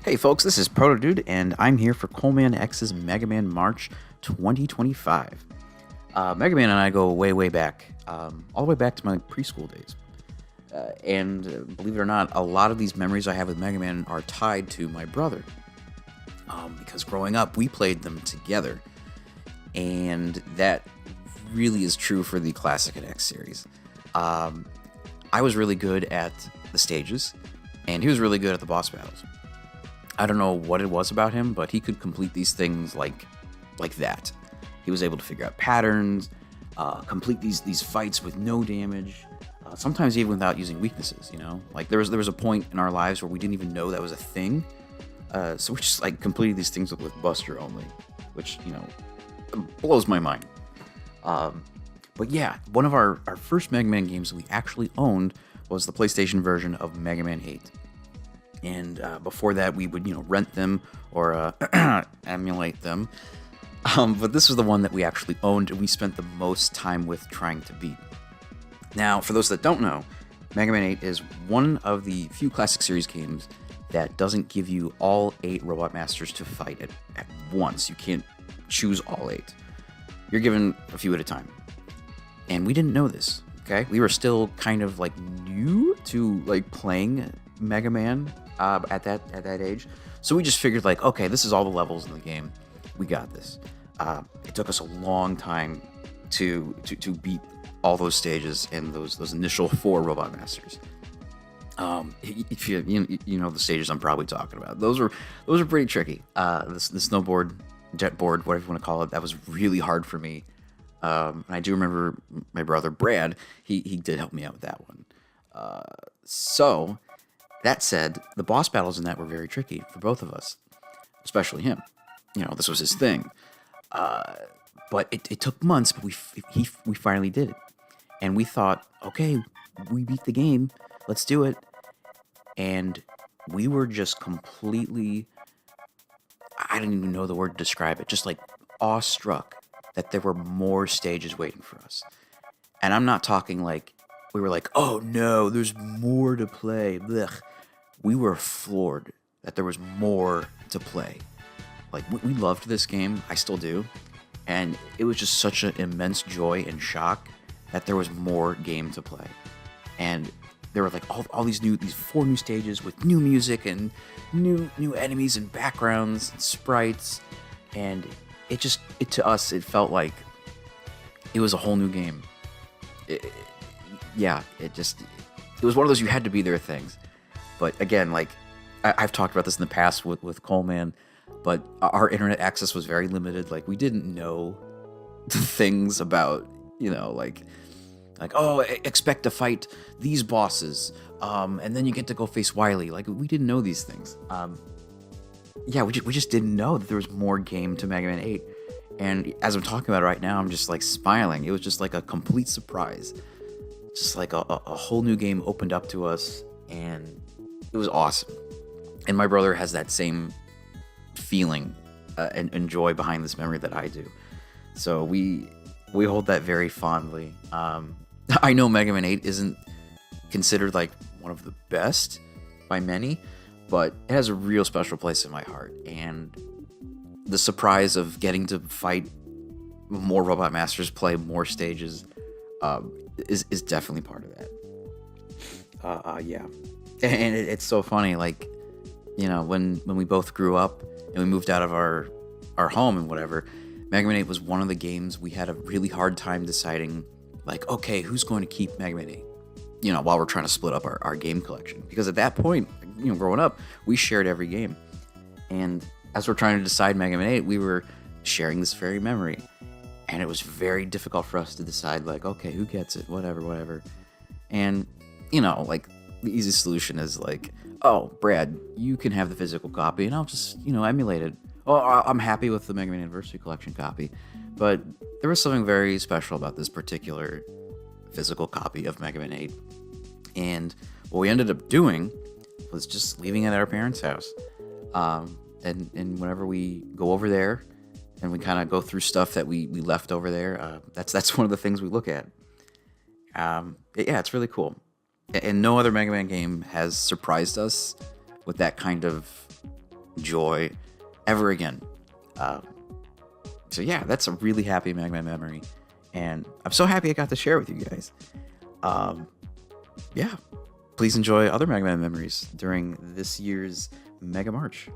Hey folks, this is Protodude, and I'm here for Coleman X's Mega Man March 2025. Mega Man and I go way, way back, all the way back to my preschool days. And believe it or not, a lot of these memories I have with Mega Man are tied to my brother. Because growing up, we played them together. And that really is true for the Classic and X series. I was really good at the stages, and he was really good at the boss battles. I don't know what it was about him, but he could complete these things like that. He was able to figure out patterns, complete these fights with no damage, sometimes even without using weaknesses, you know? Like, there was a point in our lives where we didn't even know that was a thing, so we just, like, completed these things with Buster only, which, you know, blows my mind. But yeah, one of our first Mega Man games that we actually owned was the PlayStation version of Mega Man 8. And before that, we would, rent them or emulate them. But this was the one that we actually owned and we spent the most time with trying to beat. Now, for those that don't know, Mega Man 8 is one of the few Classic Series games that doesn't give you all 8 Robot Masters to fight at once. You can't choose all 8. You're given a few at a time. And we didn't know this, okay? We were still kind of, new to, playing Mega Man at that age. So we just figured, okay, this is all the levels in the game. We got this. It took us a long time to beat all those stages and those initial 4 Robot Masters. If you know the stages I'm probably talking about, those are pretty tricky. The snowboard, jet board, whatever you want to call it, that was really hard for me. And I do remember my brother Brad. He did help me out with that one. So that said, the boss battles in that were very tricky for both of us, especially him. This was his thing. But it took months, but we finally did it. And we thought, okay, we beat the game. Let's do it. And we were just completely, I didn't even know the word to describe it, just awestruck that there were more stages waiting for us. And I'm not talking we were oh no, there's more to play. Blech. We were floored that there was more to play. We loved this game. I still do. And it was just such an immense joy and shock that there was more game to play. And there were all these 4 new stages with new music and new enemies and backgrounds and sprites. And it to us, it felt like it was a whole new game. It was one of those you had to be there things. But again, I've talked about this in the past with Coleman, but our internet access was very limited. We didn't know things about, expect to fight these bosses, and then you get to go face Wily. We didn't know these things. We just didn't know that there was more game to Mega Man 8. And as I'm talking about it right now, I'm just smiling. It was just a complete surprise. Just a whole new game opened up to us, and it was awesome. And my brother has that same feeling and joy behind this memory that I do. So we hold that very fondly. I know Mega Man 8 isn't considered one of the best by many, but it has a real special place in my heart. And the surprise of getting to fight more Robot Masters, play more stages, is definitely part of that. Yeah. And it's so funny, when we both grew up and we moved out of our home and whatever, Mega Man 8 was one of the games we had a really hard time deciding, okay, who's going to keep Mega Man 8? While we're trying to split up our game collection. Because at that point, growing up, we shared every game. And as we're trying to decide Mega Man 8, we were sharing this very memory. And it was very difficult for us to decide, okay, who gets it? Whatever. And, the easiest solution is oh, Brad, you can have the physical copy and I'll just, emulate it. Oh, I'm happy with the Mega Man Anniversary Collection copy. But there was something very special about this particular physical copy of Mega Man 8. And what we ended up doing was just leaving it at our parents' house. And whenever we go over there and we kind of go through stuff that we left over there. That's one of the things we look at. Yeah, it's really cool. And no other Mega Man game has surprised us with that kind of joy ever again. Um, so yeah, that's a really happy Mega Man memory, and I'm so happy I got to share with you guys. Um, yeah, please enjoy other Mega Man memories during this year's Mega March.